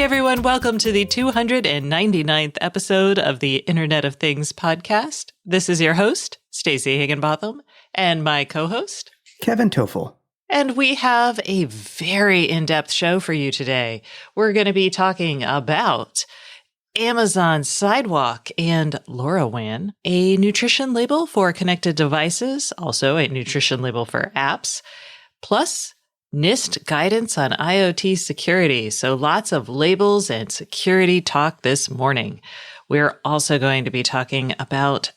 everyone, welcome to the 299th episode of the Internet of Things podcast. This is your host, Stacey Higginbotham, and my co-host, Kevin Toffel. And we have a very in-depth show for you today. We're going to be talking about Amazon Sidewalk and LoRaWAN, a nutrition label for connected devices, also a nutrition label for apps, plus NIST guidance on IoT security. So lots of labels and security talk this morning. We're also going to be talking about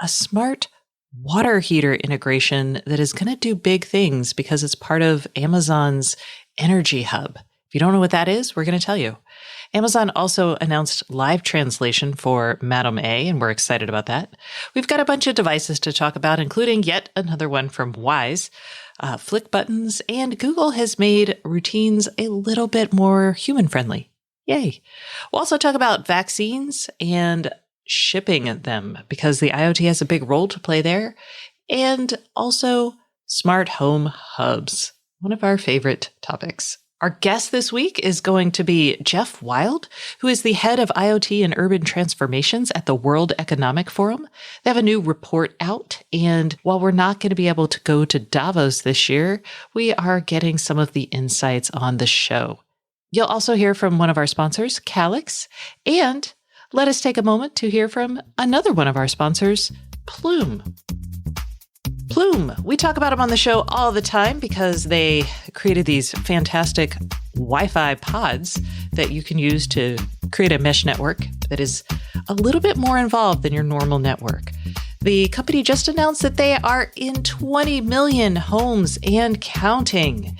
a smart water heater integration that is going to do big things because it's part of Amazon's Energy Hub. If you don't know what that is, we're going to tell you. Amazon also announced live translation for Madam A, and we're excited about that. We've got a bunch of devices to talk about, including yet another one from Wise, Flick buttons, and Google has made routines a little bit more human-friendly. Yay. We'll also talk about vaccines and shipping them because the IoT has a big role to play there, and also smart home hubs, one of our favorite topics. Our guest this week is going to be Jeff Wild, who is the head of IoT and urban transformations at the World Economic Forum. They have a new report out, and while we're not going to be able to go to Davos this year, we are getting some of the insights on the show. You'll also hear from one of our sponsors, Calyx, and let us take a moment to hear from another one of our sponsors, Plume. Plume, we talk about them on the show all the time because they created these fantastic Wi-Fi pods that you can use to create a mesh network that is a little bit more involved than your normal network. The company just announced that they are in 20 million homes and counting.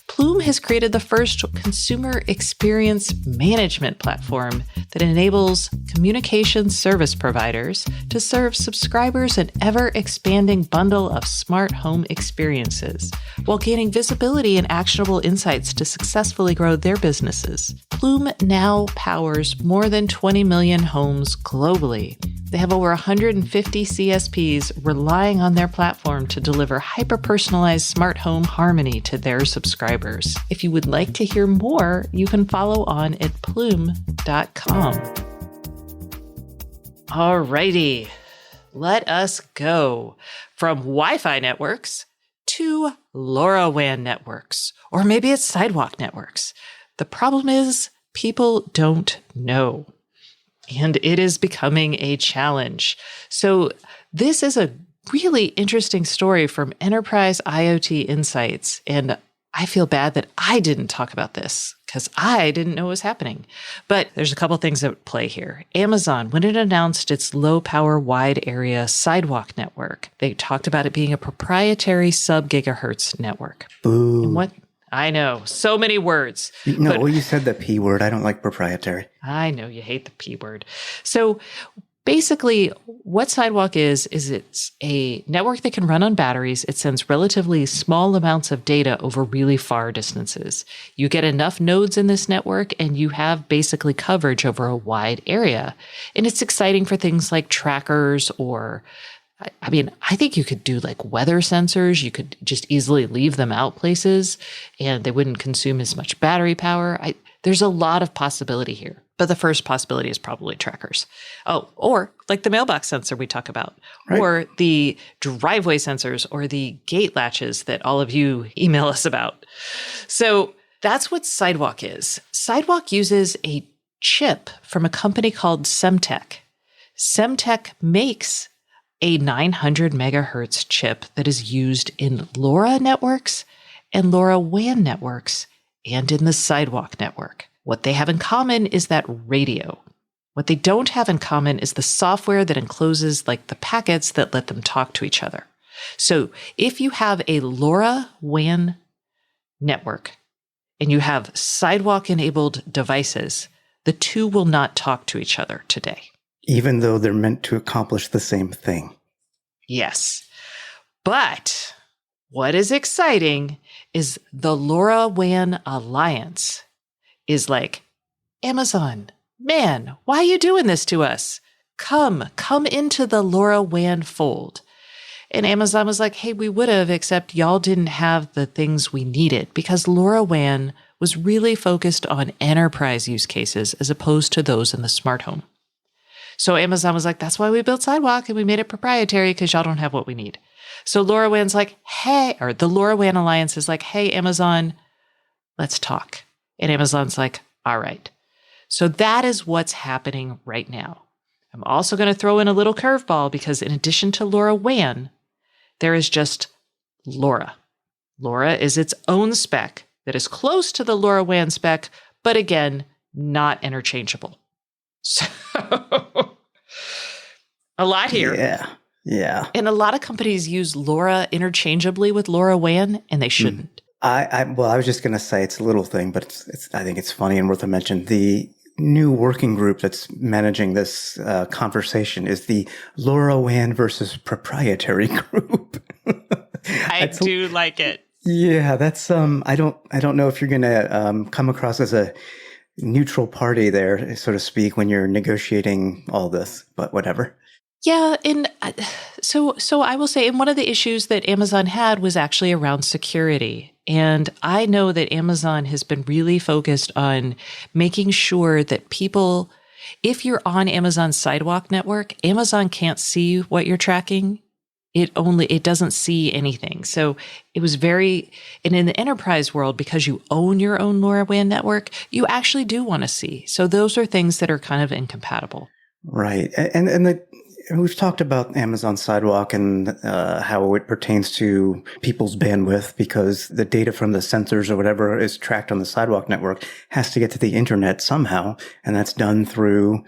Plume has created the first consumer experience management platform that enables communication service providers to serve subscribers an ever-expanding bundle of smart home experiences while gaining visibility and actionable insights to successfully grow their businesses. Plume now powers more than 20 million homes globally. They have over 150 CSPs relying on their platform to deliver hyper-personalized smart home harmony to their subscribers. If you would like to hear more, you can follow on at plume.com. Alrighty, let us go from Wi-Fi networks to LoRaWAN networks, or maybe it's Sidewalk networks. The problem is people don't know. And it is becoming a challenge. So this is a really interesting story from Enterprise IoT Insights. And I feel bad that I didn't talk about this because I didn't know what was happening. But there's a couple things at play here. Amazon, when it announced its low power wide area Sidewalk network, they talked about it being a proprietary sub-gigahertz network. Boo. And what? I know, so many words. No, you said the P word. I don't like proprietary. I know you hate the P word. So basically what Sidewalk is it's a network that can run on batteries. It sends relatively small amounts of data over really far distances. You get enough nodes in this network and you have basically coverage over a wide area. And it's exciting for things like trackers or I think you could do like weather sensors. You could just easily leave them out places and they wouldn't consume as much battery power. There's a lot of possibility here, but the first possibility is probably trackers. Oh, or like the mailbox sensor we talk about, right, or the driveway sensors or the gate latches that all of you email us about. So that's what Sidewalk is. Sidewalk uses a chip from a company called Semtech. Semtech makes a 900 megahertz chip that is used in LoRa networks and LoRaWAN networks and in the Sidewalk network. What they have in common is that radio. What they don't have in common is the software that encloses like the packets that let them talk to each other. So if you have a LoRaWAN network and you have Sidewalk enabled devices, the two will not talk to each other today. Even though they're meant to accomplish the same thing. Yes. But what is exciting is the LoRaWAN Alliance is like, Amazon, man, why are you doing this to us? Come into the LoRaWAN fold. And Amazon was like, hey, we would have, except y'all didn't have the things we needed because LoRaWAN was really focused on enterprise use cases as opposed to those in the smart home. So Amazon was like, that's why we built Sidewalk and we made it proprietary because y'all don't have what we need. So LoRaWAN's like, hey, or the LoRaWAN Alliance is like, hey, Amazon, let's talk. And Amazon's like, all right. So that is what's happening right now. I'm also going to throw in a little curveball because in addition to LoRaWAN, there is just LoRa. LoRa is its own spec that is close to the LoRaWAN spec, but again, not interchangeable. So a lot here. Yeah. And a lot of companies use LoRa interchangeably with LoRaWAN, and they shouldn't. I was just going to say it's a little thing, but I think it's funny and worth a mention. The new working group that's managing this conversation is the LoRaWAN versus proprietary group. I do like it. Yeah, that's I don't know if you're going to come across as a neutral party there, so to speak, when you're negotiating all this, but whatever. Yeah, and so I will say, and one of the issues that Amazon had was actually around security. And I know that Amazon has been really focused on making sure that people, if you're on Amazon's Sidewalk network, Amazon can't see what you're tracking. It doesn't see anything. So it was and in the enterprise world, because you own your own LoRaWAN network, you actually do want to see. So those are things that are kind of incompatible. Right. And we've talked about Amazon Sidewalk and how it pertains to people's bandwidth, because the data from the sensors or whatever is tracked on the Sidewalk network has to get to the internet somehow. And that's done through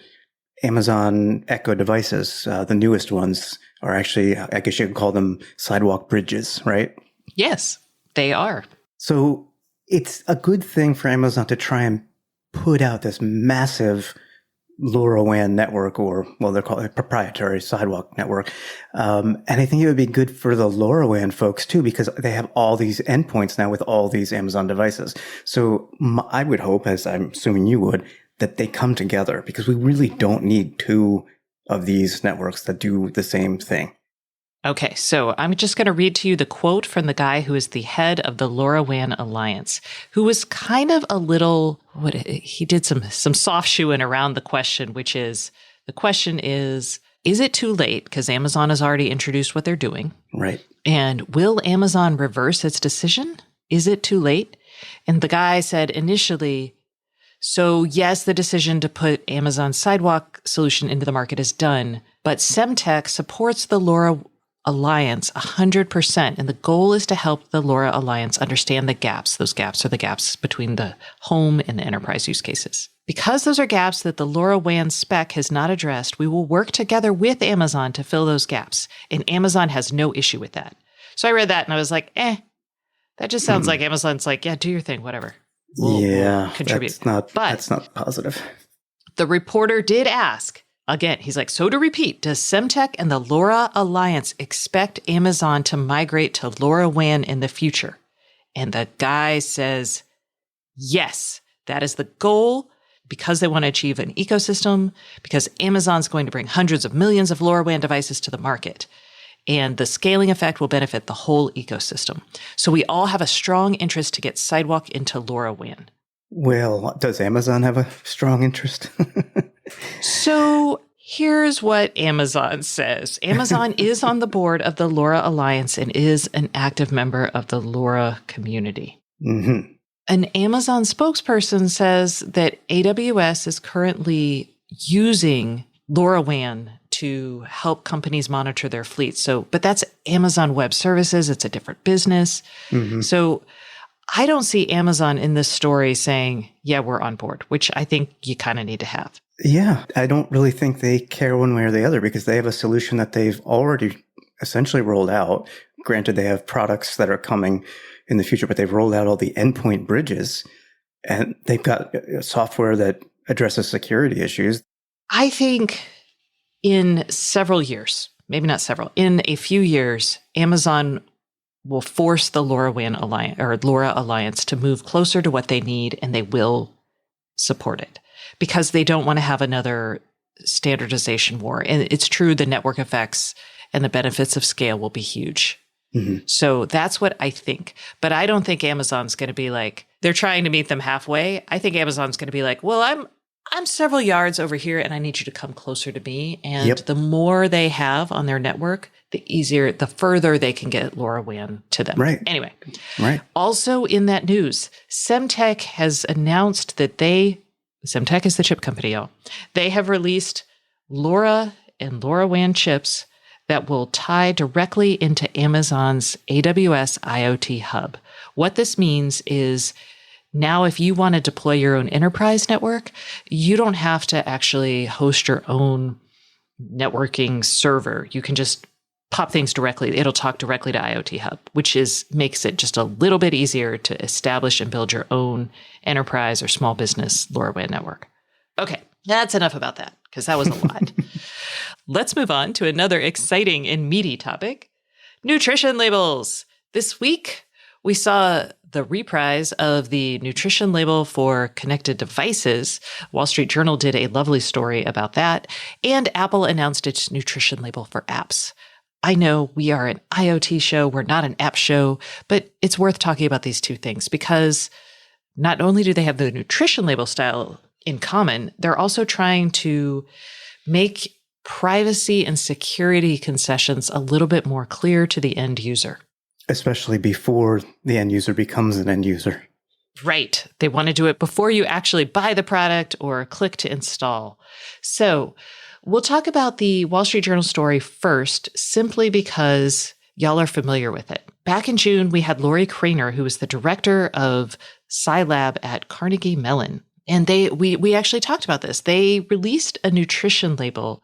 Amazon Echo devices. The newest ones are actually, I guess you could call them Sidewalk bridges, right? Yes, they are. So it's a good thing for Amazon to try and put out this massive LoRaWAN network, or, well, they're called a proprietary Sidewalk network. And I think it would be good for the LoRaWAN folks too, because they have all these endpoints now with all these Amazon devices. So I would hope, as I'm assuming you would, that they come together, because we really don't need two of these networks that do the same thing. Okay, so I'm just going to read to you the quote from the guy who is the head of the LoRaWAN Alliance, who was kind of a little, he did some soft shoeing around the question, which is, the question is it too late? Because Amazon has already introduced what they're doing. Right. And will Amazon reverse its decision? Is it too late? And the guy said initially, so yes, the decision to put Amazon's Sidewalk solution into the market is done, but Semtech supports the LoRa Alliance 100%. And the goal is to help the LoRa Alliance understand the gaps. Those gaps are the gaps between the home and the enterprise use cases. Because those are gaps that the LoRaWAN spec has not addressed, we will work together with Amazon to fill those gaps. And Amazon has no issue with that. So I read that and I was like, that just sounds like Amazon's like, yeah, do your thing, whatever. We'll contribute. That's not positive. The reporter did ask, again, he's like, so to repeat, does Semtech and the LoRa Alliance expect Amazon to migrate to LoRaWAN in the future? And the guy says, yes, that is the goal, because they want to achieve an ecosystem, because Amazon's going to bring hundreds of millions of LoRaWAN devices to the market. And the scaling effect will benefit the whole ecosystem. So we all have a strong interest to get Sidewalk into LoRaWAN. Well, does Amazon have a strong interest? So here's what Amazon says. Amazon is on the board of the LoRa Alliance and is an active member of the LoRa community. Mm-hmm. An Amazon spokesperson says that AWS is currently using LoRaWAN to help companies monitor their fleets. But that's Amazon Web Services. It's a different business. Mm-hmm. So I don't see Amazon in this story saying, yeah, we're on board, which I think you kind of need to have. Yeah, I don't really think they care one way or the other, because they have a solution that they've already essentially rolled out. Granted, they have products that are coming in the future, but they've rolled out all the endpoint bridges, and they've got software that addresses security issues. I think in several years, maybe not several, in a few years, Amazon will force the LoRaWAN Alliance or LoRa Alliance to move closer to what they need, and they will support it because they don't want to have another standardization war. And it's true, the network effects and the benefits of scale will be huge. So that's what I think. But I don't think Amazon's going to be like, they're trying to meet them halfway. I think Amazon's going to be like, well, I'm several yards over here and I need you to come closer to me. And the more they have on their network, the further they can get LoRaWAN to them. Right. Anyway. Right. Also in that news, Semtech has announced that Semtech is the chip company, y'all. They have released LoRa and LoRaWAN chips that will tie directly into Amazon's AWS IoT hub. What this means is now if you want to deploy your own enterprise network, you don't have to actually host your own networking server. You can just pop things directly. It'll talk directly to IoT hub, which makes it just a little bit easier to establish and build your own enterprise or small business LoRaWAN network. Okay, that's enough about that because that was a lot. Let's move on to another exciting and meaty topic, nutrition labels. This week, we saw the reprise of the nutrition label for connected devices. Wall Street Journal did a lovely story about that, and Apple announced its nutrition label for apps. I know we are an IoT show, we're not an app show, but it's worth talking about these two things because not only do they have the nutrition label style in common, they're also trying to make privacy and security concessions a little bit more clear to the end user. Especially before the end user becomes an end user. Right. They want to do it before you actually buy the product or click to install. So we'll talk about the Wall Street Journal story first, simply because y'all are familiar with it. Back in June, we had Lori Craner, who was the director of SciLab at Carnegie Mellon. And we actually talked about this. They released a nutrition label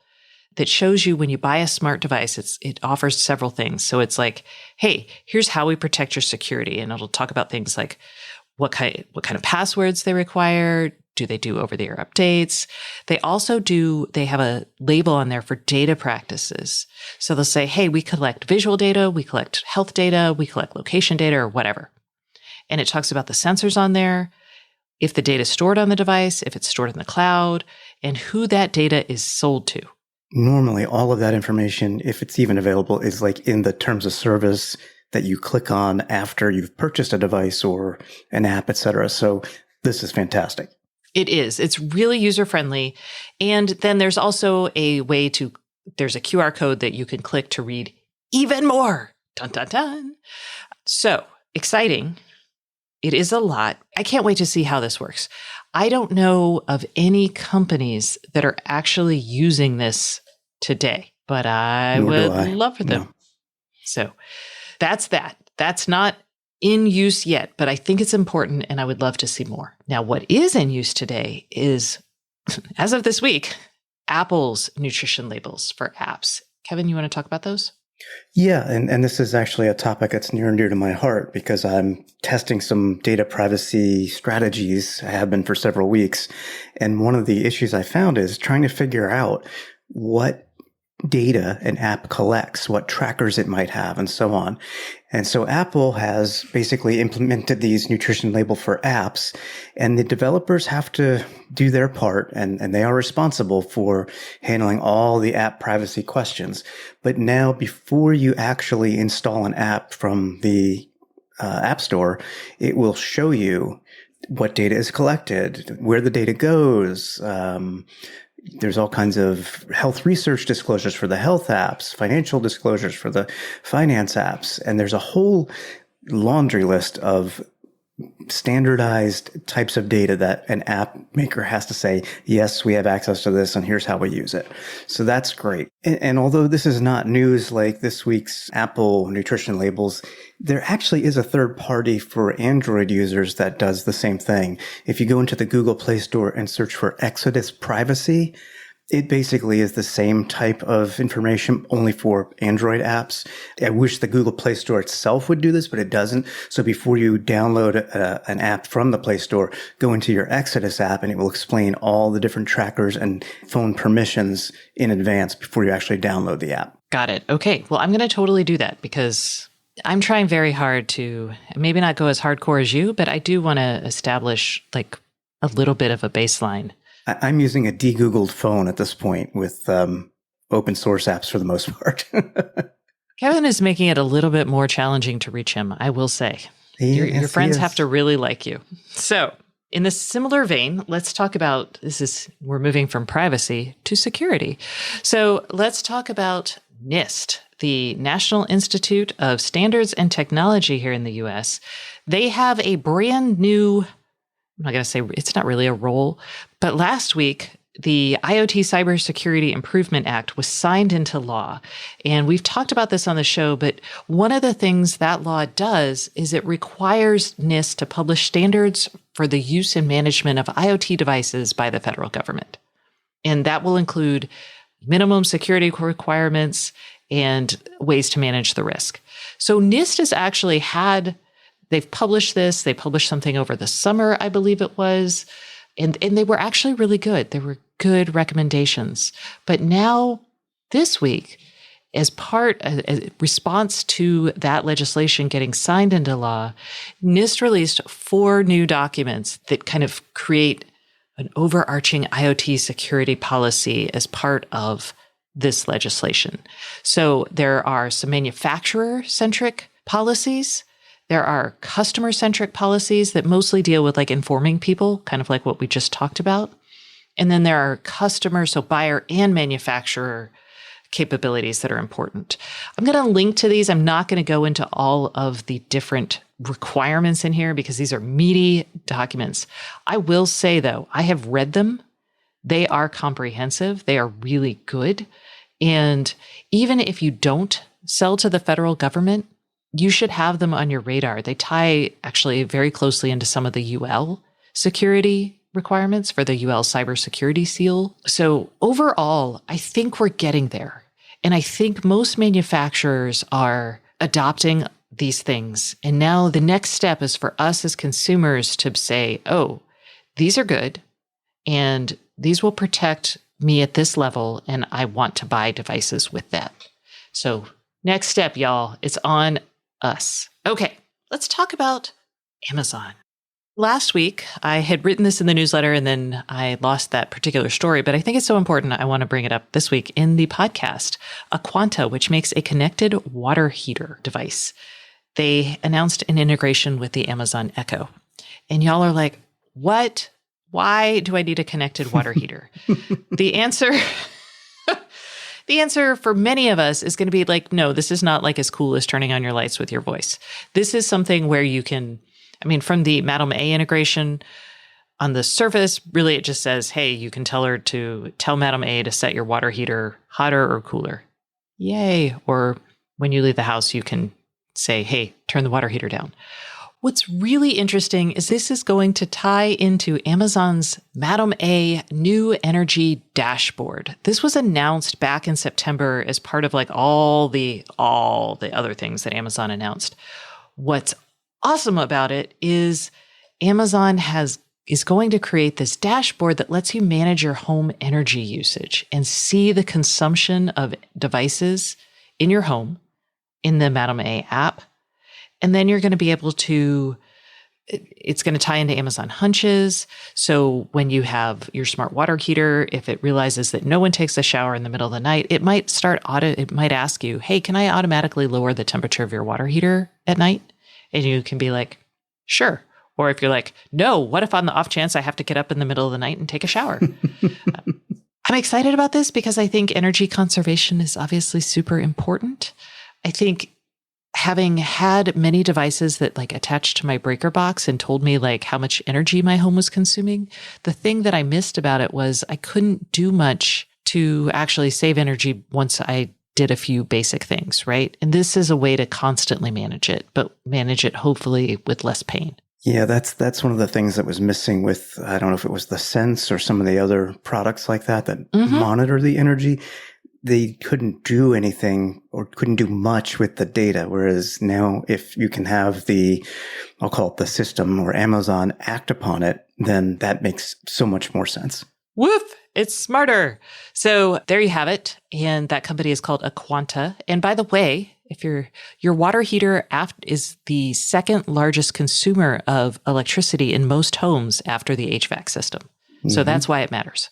that shows you when you buy a smart device, it offers several things. So it's like, hey, here's how we protect your security. And it'll talk about things like what kind of passwords they require. Do they do over-the-air updates? They have a label on there for data practices. So they'll say, hey, we collect visual data, we collect health data, we collect location data or whatever. And it talks about the sensors on there, if the data is stored on the device, if it's stored in the cloud, and who that data is sold to. Normally, all of that information, if it's even available, is like in the terms of service that you click on after you've purchased a device or an app, et cetera. So this is fantastic. It is. It's really user-friendly. And then there's also there's a QR code that you can click to read even more. Dun, dun, dun. So exciting. It is a lot. I can't wait to see how this works. I don't know of any companies that are actually using this today, but I would love for them. No. So that's that. That's not in use yet, but I think it's important and I would love to see more. Now, what is in use today is, as of this week, Apple's nutrition labels for apps. Kevin, you want to talk about those? Yeah, and this is actually a topic that's near and dear to my heart because I'm testing some data privacy strategies. I have been for several weeks. And one of the issues I found is trying to figure out what data an app collects, what trackers it might have, and so on. And so Apple has basically implemented these nutrition label for apps, and the developers have to do their part, and they are responsible for handling all the app privacy questions. But now, before you actually install an app from the App Store, it will show you what data is collected, where the data goes. There's all kinds of health research disclosures for the health apps, financial disclosures for the finance apps, and there's a whole laundry list of standardized types of data that an app maker has to say, yes, we have access to this and here's how we use it. So that's great. And although this is not news like this week's Apple nutrition labels, there actually is a third party for Android users that does the same thing. If you go into the Google Play Store and search for Exodus Privacy, it basically is the same type of information, only for Android apps. I wish the Google Play Store itself would do this, but it doesn't. So before you download an app from the Play Store, go into your Exodus app and it will explain all the different trackers and phone permissions in advance before you actually download the app. Got it. Okay. Well, I'm going to totally do that because I'm trying very hard to maybe not go as hardcore as you, but I do want to establish like a little bit of a baseline. I'm using a de-Googled phone at this point with open source apps for the most part. Kevin is making it a little bit more challenging to reach him, I will say. Your friends have to really like you. So, in a similar vein, let's talk about, we're moving from privacy to security. So let's talk about NIST, the National Institute of Standards and Technology here in the US. They have a brand new, I'm not going to say it's not really a role, but last week, the IoT Cybersecurity Improvement Act was signed into law. And we've talked about this on the show, but one of the things that law does is it requires NIST to publish standards for the use and management of IoT devices by the federal government. And that will include minimum security requirements and ways to manage the risk. So NIST has actually they've published this. They published something over the summer, I believe it was. And they were actually really good. They were good recommendations. But now, this week, as response to that legislation getting signed into law, NIST released 4 new documents that kind of create an overarching IoT security policy as part of this legislation. So there are some manufacturer-centric policies. There are customer-centric policies that mostly deal with like informing people, kind of like what we just talked about. And then there are customer, so buyer and manufacturer capabilities that are important. I'm going to link to these. I'm not going to go into all of the different requirements in here because these are meaty documents. I will say, though, I have read them. They are comprehensive. They are really good. And even if you don't sell to the federal government, you should have them on your radar. They tie actually very closely into some of the UL security requirements for the UL cybersecurity seal. So overall, I think we're getting there. And I think most manufacturers are adopting these things. And now the next step is for us as consumers to say, oh, these are good and these will protect me at this level. And I want to buy devices with that. So next step, y'all, it's on us. Okay, let's talk about Amazon. Last week, I had written this in the newsletter and then I lost that particular story, but I think it's so important. I want to bring it up this week in the podcast. Aquanta, which makes a connected water heater device. They announced an integration with the Amazon Echo. And y'all are like, what? Why do I need a connected water heater? The answer for many of us is going to be like, no, this is not like as cool as turning on your lights with your voice. This is something where you can, from the Madam A integration on the surface, really it just says, hey, you can tell Madam A to set your water heater hotter or cooler. Yay. Or when you leave the house, you can say, hey, turn the water heater down. What's really interesting is this is going to tie into Amazon's Madam A new energy dashboard. This was announced back in September as part of like all the other things that Amazon announced. What's awesome about it is Amazon is going to create this dashboard that lets you manage your home energy usage and see the consumption of devices in your home in the Madam A app. And then you're going to be able to, it's going to tie into Amazon Hunches. So when you have your smart water heater, if it realizes that no one takes a shower in the middle of the night, it might ask you, hey, can I automatically lower the temperature of your water heater at night? And you can be like, sure. Or if you're like, no, what if on the off chance I have to get up in the middle of the night and take a shower? I'm excited about this because I think energy conservation is obviously super important. I think having had many devices that like attached to my breaker box and told me like how much energy my home was consuming, the thing that I missed about it was I couldn't do much to actually save energy once I did a few basic things, right? And this is a way to constantly manage it, but manage it hopefully with less pain. Yeah, that's one of the things that was missing with, I don't know if it was the Sense or some of the other products like that monitor the energy. They couldn't do anything or couldn't do much with the data. Whereas now if you can have I'll call it the system or Amazon act upon it, then that makes so much more sense. Woof! It's smarter. So there you have it. And that company is called Aquanta. And by the way, if your water heater is the second largest consumer of electricity in most homes after the HVAC system. Mm-hmm. So that's why it matters.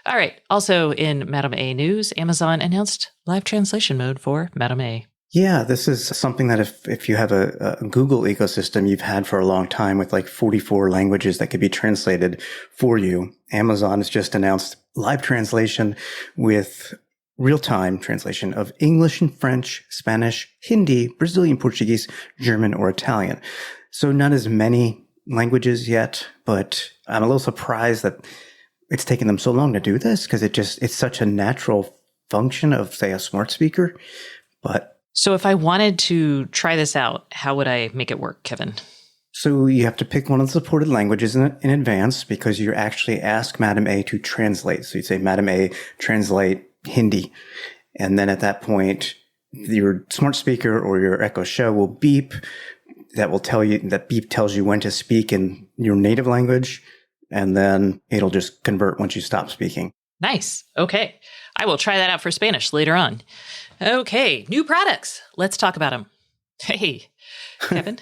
All right. Also in Madam A news, Amazon announced live translation mode for Madam A. Yeah, this is something that if you have a Google ecosystem you've had for a long time with like 44 languages that could be translated for you, Amazon has just announced live translation with real-time translation of English and French, Spanish, Hindi, Brazilian Portuguese, German, or Italian. So not as many languages yet, but I'm a little surprised that it's taken them so long to do this because it's such a natural function of, say, a smart speaker. But So if I wanted to try this out, how would I make it work, Kevin? so you have to pick one of the supported languages in advance because you actually ask Madam A to translate. So you'd say, Madam A, translate Hindi. And then at that point, your smart speaker or your Echo Show will beep. That beep tells you when to speak in your native language. And then it'll just convert once you stop speaking. Nice. Okay. I will try that out for Spanish later on. Okay. New products. Let's talk about them. Hey, Kevin.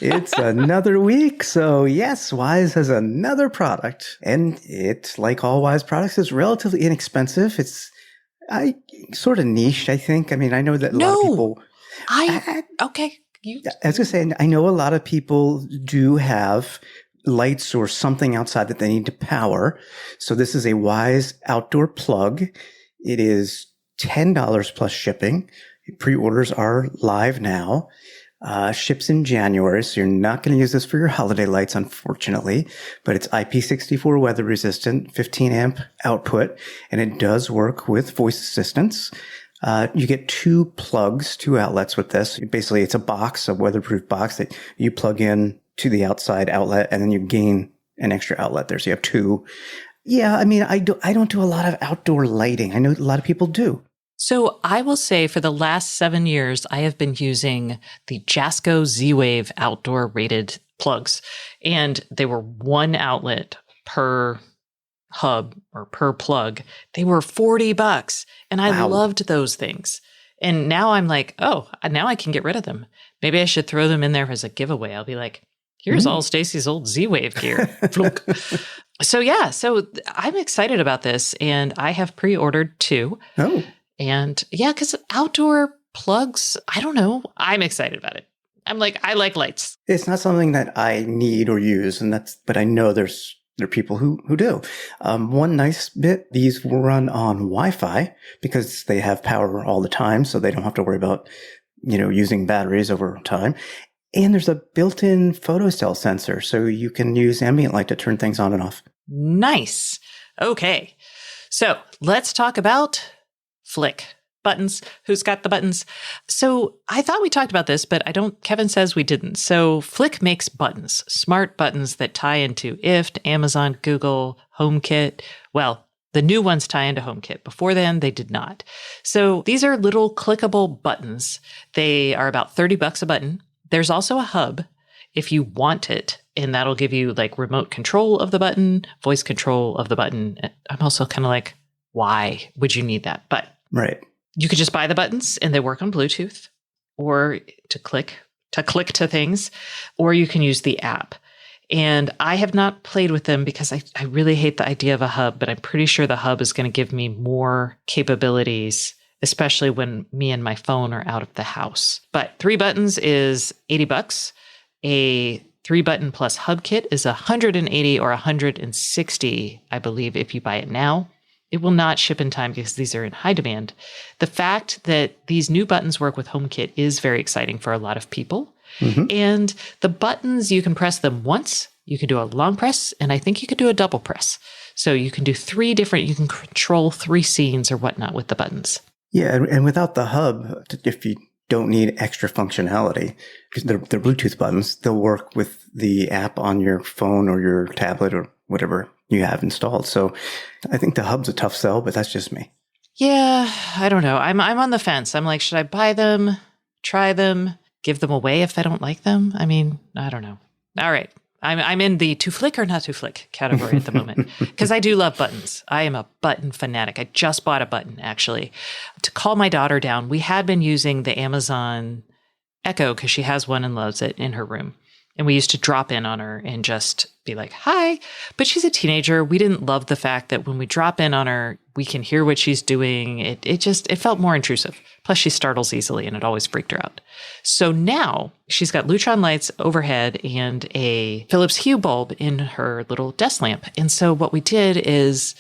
It's another week. So yes, Wise has another product. And it's like all Wise products, it's relatively inexpensive. It's sort of niche, I think. I mean, I know that a lot of people... Okay. I was going to say, I know a lot of people do have lights or something outside that they need to power. So this is a Wise outdoor plug. It is $10 plus shipping. Pre-orders are live now. Ships in January. So you're not going to use this for your holiday lights, unfortunately, but it's IP64 weather resistant, 15 amp output, and it does work with voice assistance. You get two outlets with this. Basically, it's a weatherproof box that you plug in to the outside outlet, and then you gain an extra outlet there. So you have two. Yeah, I mean, I don't do a lot of outdoor lighting. I know a lot of people do. So I will say for the last 7 years, I have been using the Jasco ZWave outdoor rated plugs, and they were one outlet per hub or per plug. They were $40, and I loved those things. And now I'm like, oh, now I can get rid of them. Maybe I should throw them in there as a giveaway. I'll be like, here's all Stacy's old ZWave gear. So I'm excited about this, and I have pre-ordered 2. Oh. And yeah, because outdoor plugs, I don't know. I'm excited about it. I'm like, I like lights. It's not something that I need or use, but I know there are people who do. One nice bit, these will run on Wi-Fi because they have power all the time, so they don't have to worry about, using batteries over time. And there's a built-in photocell sensor, so you can use ambient light to turn things on and off. Nice. Okay. So let's talk about Flick. Buttons. Who's got the buttons? So I thought we talked about this, but Kevin says we didn't. So Flick makes buttons, smart buttons that tie into IFT, Amazon, Google, HomeKit. Well, the new ones tie into HomeKit. Before then, they did not. So these are little clickable buttons. They are about $30 a button. There's also a hub if you want it, and that'll give you like remote control of the button, voice control of the button. I'm also kind of like, why would you need that? But right. You could just buy the buttons and they work on Bluetooth or to click to things, or you can use the app. And I have not played with them because I really hate the idea of a hub, but I'm pretty sure the hub is going to give me more capabilities, especially when me and my phone are out of the house. But 3 buttons is $80. A 3-button plus hub kit is $180 or $160, I believe, if you buy it now. It will not ship in time because these are in high demand. The fact that these new buttons work with HomeKit is very exciting for a lot of people. Mm-hmm. And the buttons, you can press them once. You can do a long press, and I think you could do a double press. So you can do you can control 3 scenes or whatnot with the buttons. Yeah, and without the hub, if you don't need extra functionality, because they're Bluetooth buttons, they'll work with the app on your phone or your tablet or whatever you have installed. So I think the hub's a tough sell, but that's just me. Yeah, I don't know. I'm on the fence. I'm like, should I buy them, try them, give them away if I don't like them? I mean, I don't know. All right. I'm in the to flick or not to flick category at the moment because I do love buttons. I am a button fanatic. I just bought a button actually to call my daughter down. We had been using the Amazon Echo because she has one and loves it in her room. And we used to drop in on her and just be like, hi. But she's a teenager. We didn't love the fact that when we drop in on her, we can hear what she's doing. It felt more intrusive. Plus, she startles easily and it always freaked her out. So now she's got Lutron lights overhead and a Philips Hue bulb in her little desk lamp. And so what we did is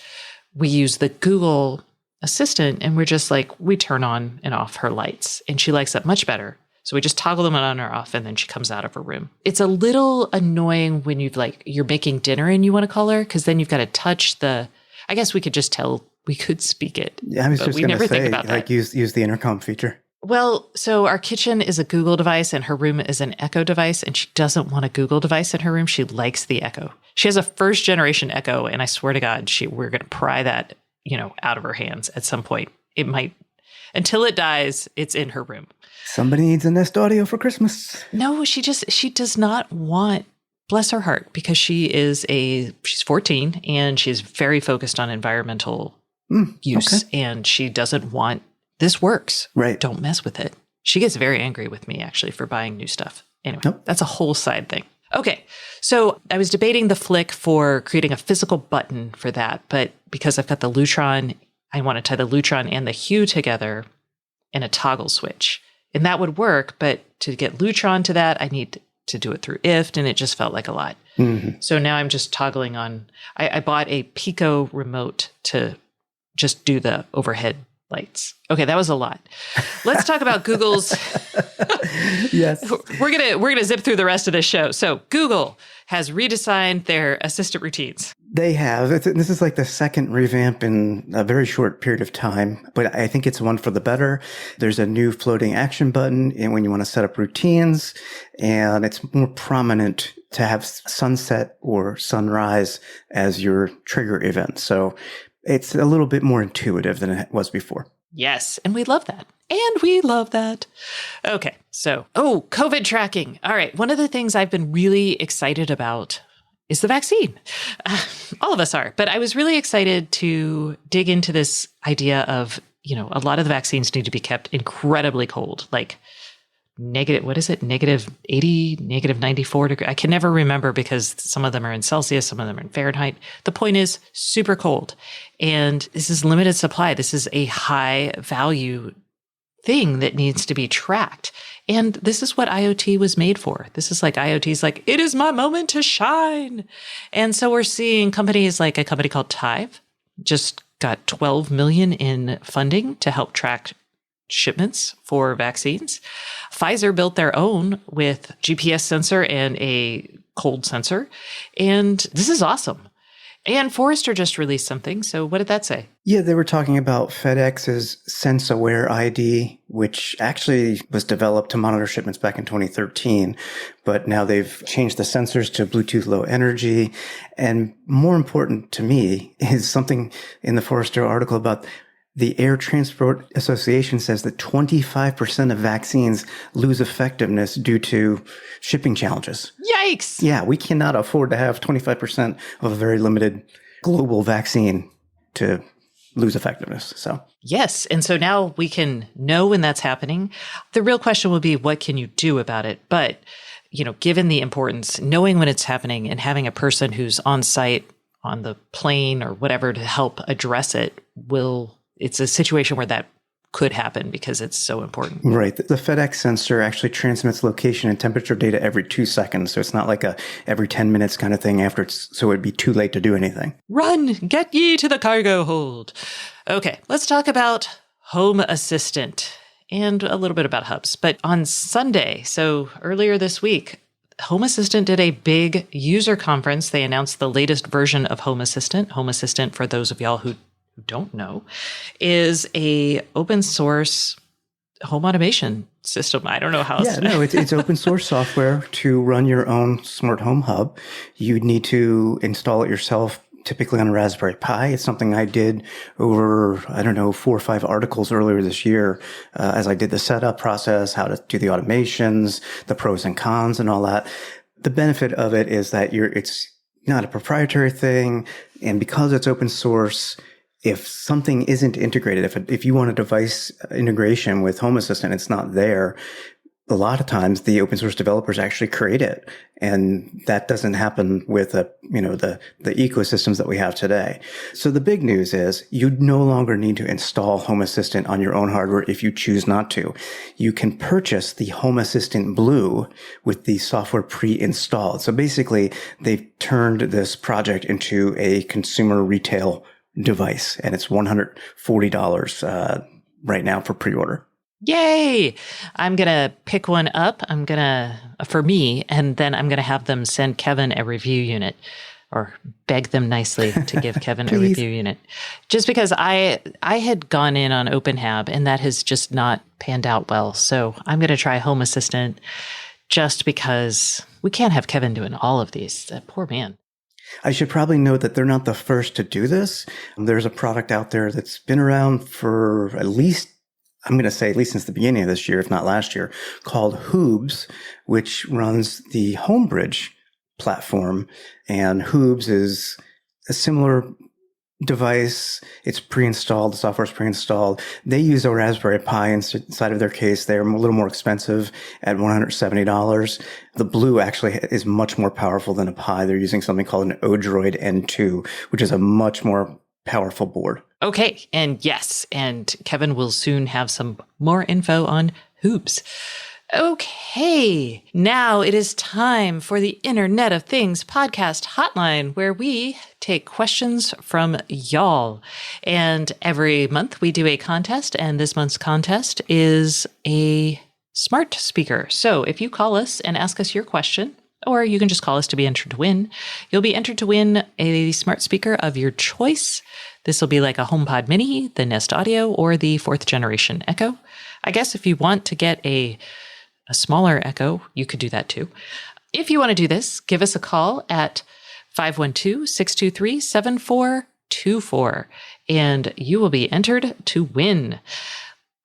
we use the Google Assistant and we're just like, we turn on and off her lights. And she likes that much better. So we just toggle them on or off, and then she comes out of her room. It's a little annoying when you're making dinner and you want to call her, because then you've got to touch I guess we could just tell, we could speak it. Yeah, I was just going to say, think about that. use the intercom feature. Well, so our kitchen is a Google device and her room is an Echo device, and she doesn't want a Google device in her room. She likes the Echo. She has a first generation Echo, and I swear to God, we're going to pry that, out of her hands at some point. It might, until it dies, it's in her room. Somebody needs a Nest Audio for Christmas. No, she does not want, bless her heart, because she's 14 and she's very focused on environmental use. Okay. And she doesn't want, this works. Right. Don't mess with it. She gets very angry with me actually for buying new stuff. Anyway, That's a whole side thing. Okay. So I was debating the flick for creating a physical button for that, but because I've got the Lutron, I want to tie the Lutron and the Hue together in a toggle switch. And that would work, but to get Lutron to that, I need to do it through IFT, and it just felt like a lot. Mm-hmm. So now I'm just toggling on. I bought a Pico remote to just do the overhead lights. Okay, that was a lot. Let's talk about Google's. Yes, we're gonna zip through the rest of this show. So Google has redesigned their assistant routines. They have. This is like the second revamp in a very short period of time, but I think it's one for the better. There's a new floating action button when you want to set up routines, and it's more prominent to have sunset or sunrise as your trigger event. So it's a little bit more intuitive than it was before. Yes, and we love that. Okay, so, COVID tracking. All right, one of the things I've been really excited about is the vaccine. All of us are, but I was really excited to dig into this idea of, a lot of the vaccines need to be kept incredibly cold, like negative 80, negative 94 degrees. I can never remember because some of them are in Celsius, some of them are in Fahrenheit. The point is super cold. And this is limited supply. This is a high value thing that needs to be tracked. And this is what IoT was made for. This is like IoT's like, it is my moment to shine. And so we're seeing companies like a company called Tive just got 12 million in funding to help track shipments for vaccines. Pfizer built their own with GPS sensor and a cold sensor. And this is awesome. And Forrester just released something. So what did that say? Yeah, they were talking about FedEx's SenseAware ID, which actually was developed to monitor shipments back in 2013. But now they've changed the sensors to Bluetooth Low Energy. And more important to me is something in the Forrester article about the Air Transport Association says that 25% of vaccines lose effectiveness due to shipping challenges. Yikes! Yeah, we cannot afford to have 25% of a very limited global vaccine to lose effectiveness. So yes, and so now we can know when that's happening. The real question will be, what can you do about it? But, given the importance, knowing when it's happening and having a person who's on site on the plane or whatever to help address it it's a situation where that could happen because it's so important. Right. The FedEx sensor actually transmits location and temperature data every 2 seconds. So it's not like every 10 minutes kind of thing so it'd be too late to do anything. Run, get ye to the cargo hold. Okay, let's talk about Home Assistant and a little bit about hubs. But on Sunday, so earlier this week, Home Assistant did a big user conference. They announced the latest version of Home Assistant. Home Assistant, for those of y'all who don't know, is a open source home automation system. I don't know how. Yeah, no, it's open source software to run your own smart home hub. You need to install it yourself, typically on a Raspberry Pi. It's something I did over, 4 or 5 articles earlier this year as I did the setup process, how to do the automations, the pros and cons and all that. The benefit of it is that it's not a proprietary thing. And because it's open source, if something isn't integrated, if you want a device integration with Home Assistant, it's not there, a lot of times the open source developers actually create it. And that doesn't happen with the ecosystems that we have today. So the big news is you no longer need to install Home Assistant on your own hardware if you choose not to. You can purchase the Home Assistant Blue with the software pre-installed. So basically they've turned this project into a consumer retail device, and it's $140 right now for pre-order. Yay! I'm going to pick one up. For me, and then I'm going to have them send Kevin a review unit, or beg them nicely to give Kevin a review unit. Just because I had gone in on OpenHab and that has just not panned out well. So I'm going to try Home Assistant just because we can't have Kevin doing all of these. Poor man. I should probably note that they're not the first to do this. There's a product out there that's been around for at least since the beginning of this year, if not last year, called Hoobs, which runs the Homebridge platform. And Hoobs is a similar device. It's pre-installed. The software is pre-installed. They use a Raspberry Pi inside of their case. They're a little more expensive at $170. The Blue actually is much more powerful than a Pi. They're using something called an Odroid N2, which is a much more powerful board. Okay. And yes, and Kevin will soon have some more info on Hoobs. Okay. Now it is time for the Internet of Things podcast hotline, where we take questions from y'all. And every month we do a contest, and this month's contest is a smart speaker. So if you call us and ask us your question, or you can just call us to be entered to win, you'll be entered to win a smart speaker of your choice. This will be like a HomePod Mini, the Nest Audio, or the 4th generation Echo. I guess if you want to get a smaller Echo, you could do that too. If you want to do this, give us a call at 512-623-7424, and you will be entered to win.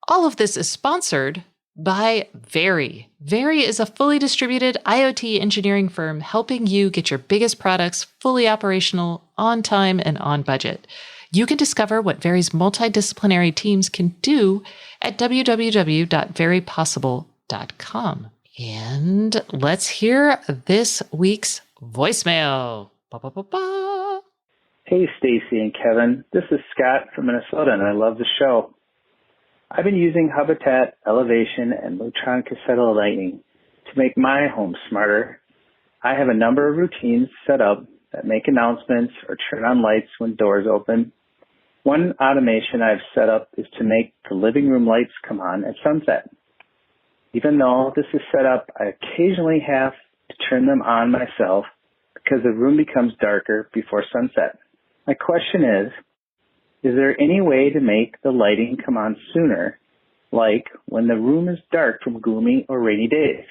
All of this is sponsored by Very. Very is a fully distributed IoT engineering firm helping you get your biggest products fully operational, on time, and on budget. You can discover what Very's multidisciplinary teams can do at www.verypossible.com. And let's hear this week's voicemail. Ba-ba-ba-ba. Hey, Stacy and Kevin. This is Scott from Minnesota, and I love the show. I've been using Habitat, Elevation, and Lutron Cassetto Lightning to make my home smarter. I have a number of routines set up that make announcements or turn on lights when doors open. One automation I've set up is to make the living room lights come on at sunset. Even though this is set up, I occasionally have to turn them on myself because the room becomes darker before sunset. My question is there any way to make the lighting come on sooner, like when the room is dark from gloomy or rainy days?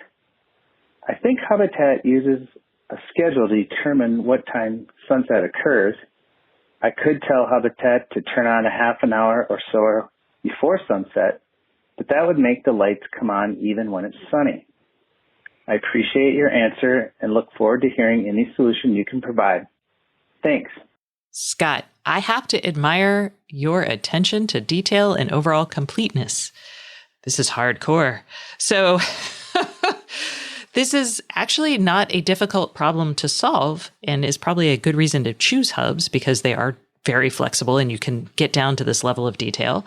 I think Habitat uses a schedule to determine what time sunset occurs. I could tell Habitat to turn on a half an hour or so before sunset, but that would make the lights come on even when it's sunny. I appreciate your answer and look forward to hearing any solution you can provide. Thanks. Scott, I have to admire your attention to detail and overall completeness. This is hardcore. So this is actually not a difficult problem to solve, and is probably a good reason to choose hubs because they are very flexible and you can get down to this level of detail.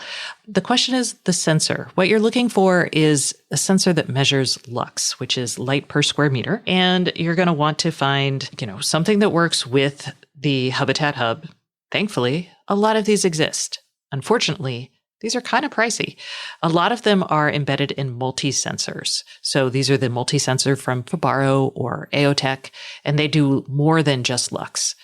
The question is the sensor. What you're looking for is a sensor that measures lux, which is light per square meter. And you're going to want to find, something that works with the Habitat hub. Thankfully, a lot of these exist. Unfortunately, these are kind of pricey. A lot of them are embedded in multi-sensors. So these are the multi-sensor from Fabaro or Aeotech, and they do more than just lux.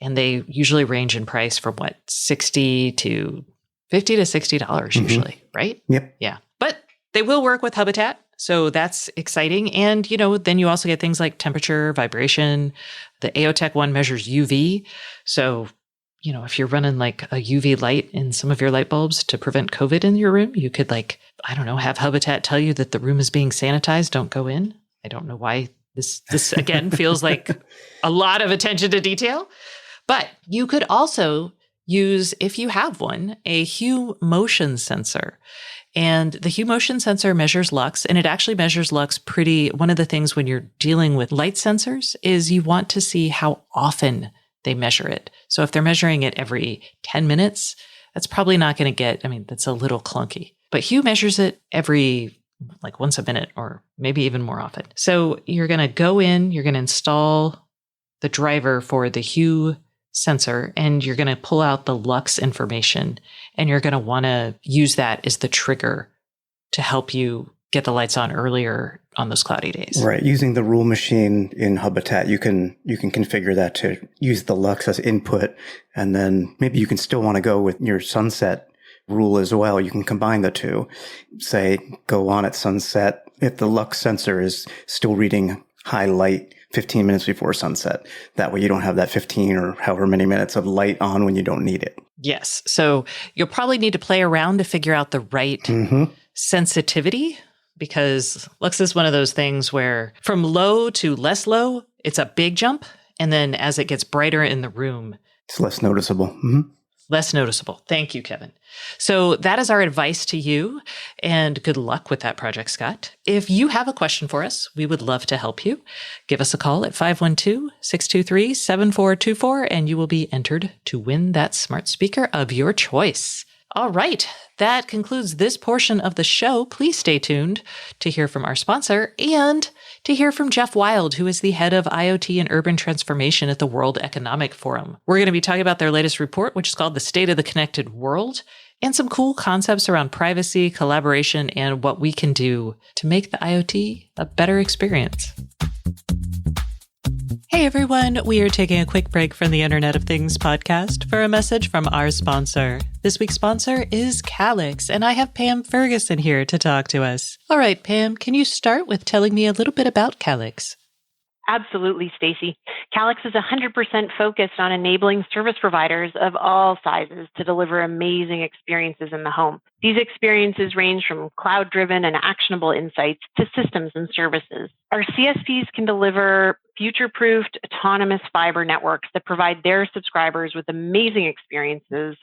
And they usually range in price from $60 to $50 to $60 usually, right? Yep. Yeah. But they will work with Habitat. So that's exciting. And, then you also get things like temperature, vibration. The Aeotech one measures UV. So, if you're running like a UV light in some of your light bulbs to prevent COVID in your room, you could have Habitat tell you that the room is being sanitized. Don't go in. I don't know why this again feels like a lot of attention to detail. But you could also use, if you have one, a hue motion sensor. And the Hue motion sensor measures lux, and it actually measures lux one of the things when you're dealing with light sensors is you want to see how often they measure it. So if they're measuring it every 10 minutes, that's probably not going to that's a little clunky. But Hue measures it every once a minute or maybe even more often. So you're going to go in, you're going to install the driver for the Hue sensor, and you're going to pull out the lux information, and you're going to want to use that as the trigger to help you get the lights on earlier on those cloudy days. Right. Using the rule machine in Habitat, you can configure that to use the lux as input, and then maybe you can still want to go with your sunset rule as well. You can combine the two. Say, go on at sunset if the lux sensor is still reading high light 15 minutes before sunset. That way you don't have that 15 or however many minutes of light on when you don't need it. Yes. So you'll probably need to play around to figure out the right sensitivity, because lux is one of those things where from low to less low, it's a big jump. And then as it gets brighter in the room, it's less noticeable. Less noticeable. Thank you, Kevin. So that is our advice to you, and good luck with that project, Scott. If you have a question for us, we would love to help you. Give us a call at 512-623-7424, and you will be entered to win that smart speaker of your choice. All right. That concludes this portion of the show. Please stay tuned to hear from our sponsor and to hear from Jeff Wild, who is the head of IoT and urban transformation at the World Economic Forum. We're going to be talking about their latest report, which is called The State of the Connected World, and some cool concepts around privacy, collaboration, and what we can do to make the IoT a better experience. Hey everyone, we are taking a quick break from the Internet of Things podcast for a message from our sponsor. This week's sponsor is Calyx, and I have Pam Ferguson here to talk to us. All right, Pam, can you start with telling me a little bit about Calyx? Absolutely, Stacy. Calyx is 100% focused on enabling service providers of all sizes to deliver amazing experiences in the home. These experiences range from cloud-driven and actionable insights to systems and services. Our CSPs can deliver future-proofed autonomous fiber networks that provide their subscribers with amazing experiences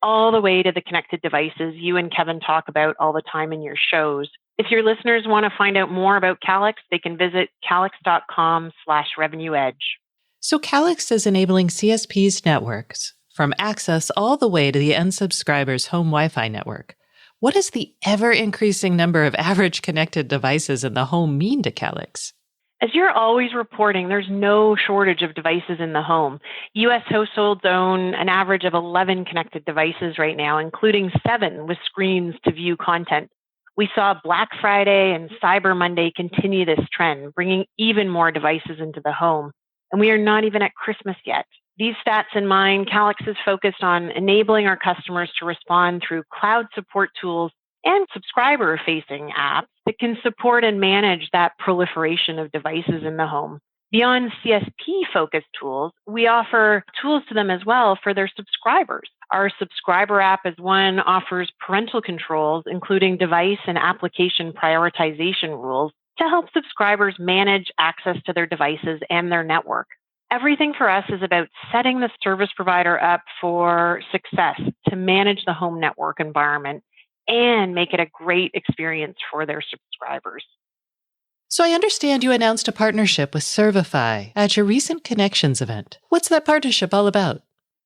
all the way to the connected devices you and Kevin talk about all the time in your shows. If your listeners want to find out more about Calyx, they can visit calyx.com/revenueedge. So Calyx is enabling CSPs networks from access all the way to the end subscriber's home Wi-Fi network. What does the ever-increasing number of average connected devices in the home mean to Calyx? As you're always reporting, there's no shortage of devices in the home. U.S. households own an average of 11 connected devices right now, including 7 with screens to view content. We saw Black Friday and Cyber Monday continue this trend, bringing even more devices into the home. And we are not even at Christmas yet. These stats in mind, Calyx is focused on enabling our customers to respond through cloud support tools and subscriber-facing apps that can support and manage that proliferation of devices in the home. Beyond CSP-focused tools, we offer tools to them as well for their subscribers. Our subscriber app as one offers parental controls, including device and application prioritization rules, to help subscribers manage access to their devices and their network. Everything for us is about setting the service provider up for success to manage the home network environment and make it a great experience for their subscribers. So I understand you announced a partnership with Servify at your recent Connections event. What's that partnership all about?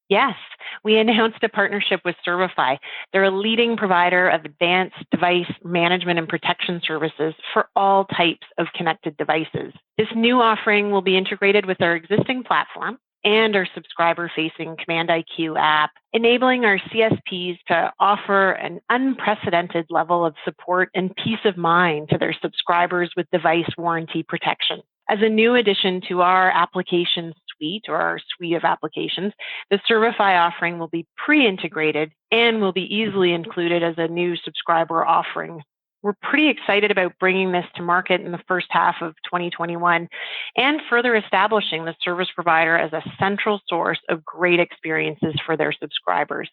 Yes, we announced a partnership with Servify. They're a leading provider of advanced device management and protection services for all types of connected devices. This new offering will be integrated with our existing platform and our subscriber-facing Command IQ app, enabling our CSPs to offer an unprecedented level of support and peace of mind to their subscribers with device warranty protection. As a new addition to our application suite or our suite of applications, the Servify offering will be pre-integrated and will be easily included as a new subscriber offering. We're pretty excited about bringing this to market in the first half of 2021 and further establishing the service provider as a central source of great experiences for their subscribers.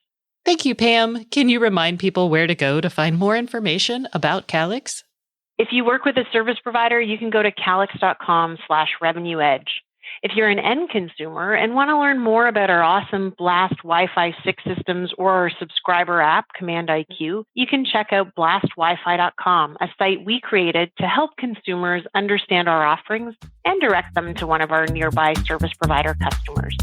Thank you, Pam. Can you remind people where to go to find more information about Calyx? If you work with a service provider, you can go to calyx.com/revenueedge. If you're an end consumer and want to learn more about our awesome Blast Wi-Fi 6 systems or our subscriber app, Command IQ, you can check out blastwifi.com, a site we created to help consumers understand our offerings and direct them to one of our nearby service provider customers.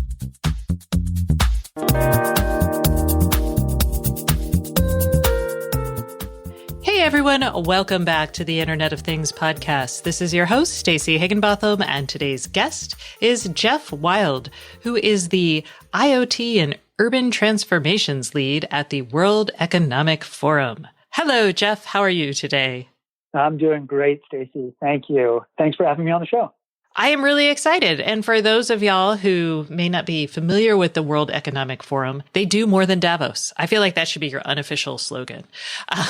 Hey everyone, welcome back to the Internet of Things podcast. This is your host, Stacey Higginbotham, and today's guest is Jeff Wild, who is the IoT and Urban Transformations Lead at the World Economic Forum. Hello, Jeff. How are you today? I'm doing great, Stacey. Thank you. Thanks for having me on the show. I am really excited. And for those of y'all who may not be familiar with the World Economic Forum, they do more than Davos. I feel like that should be your unofficial slogan.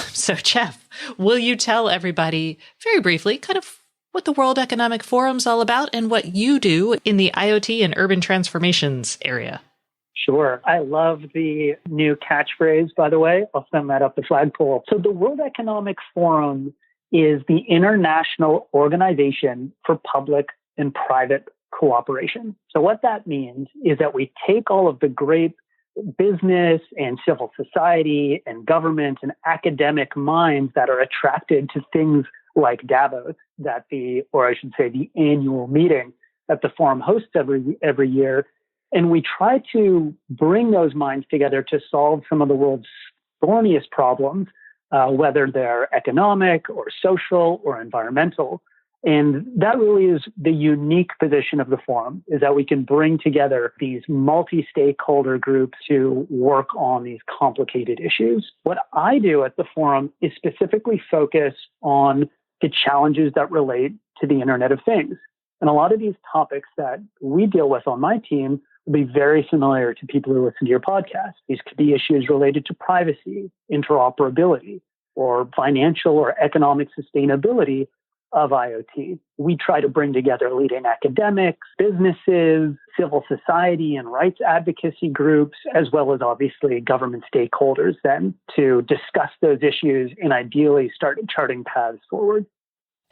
So Jeff, will you tell everybody very briefly kind of what the World Economic Forum's all about and what you do in the IoT and urban transformations area? Sure. I love the new catchphrase, by the way. I'll send that up the flagpole. So the World Economic Forum is the international organization for public and private cooperation. So what that means is that we take all of the great business and civil society and government and academic minds that are attracted to things like Davos, the annual meeting that the forum hosts every year. And we try to bring those minds together to solve some of the world's thorniest problems, whether they're economic or social or environmental. And that really is the unique position of the forum, is that we can bring together these multi-stakeholder groups to work on these complicated issues. What I do at the forum is specifically focus on the challenges that relate to the Internet of Things. And a lot of these topics that we deal with on my team will be very familiar to people who listen to your podcast. These could be issues related to privacy, interoperability, or financial or economic sustainability of IoT. We try to bring together leading academics, businesses, civil society and rights advocacy groups, as well as obviously government stakeholders then to discuss those issues and ideally start charting paths forward.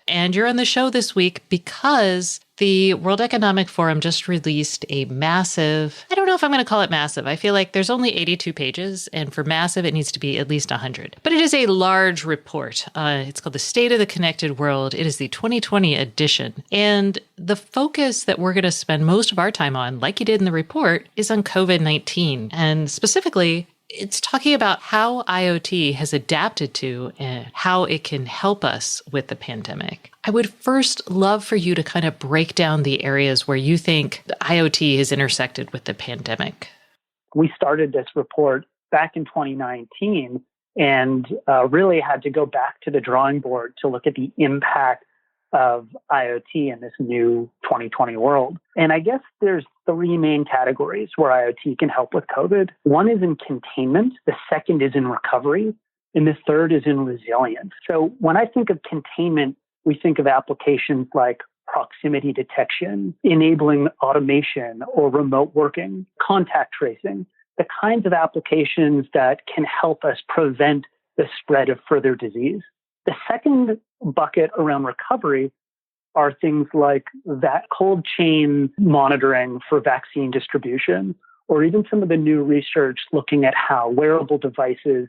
And you're on the show this week because the World Economic Forum just released a massive, I don't know if I'm going to call it massive. I feel like there's only 82 pages, and for massive, it needs to be at least 100. But it is a large report. It's called The State of the Connected World. It is the 2020 edition. And the focus that we're going to spend most of our time on, like you did in the report, is on COVID-19. And specifically, it's talking about how IoT has adapted to and how it can help us with the pandemic. I would first love for you to kind of break down the areas where you think the IoT has intersected with the pandemic. We started this report back in 2019 and really had to go back to the drawing board to look at the impact of IoT in this new 2020 world. And I guess there's three main categories where IoT can help with COVID. One is in containment, the second is in recovery, and the third is in resilience. So when I think of containment, we think of applications like proximity detection, enabling automation or remote working, contact tracing, the kinds of applications that can help us prevent the spread of further disease. The second bucket around recovery are things like that cold chain monitoring for vaccine distribution, or even some of the new research looking at how wearable devices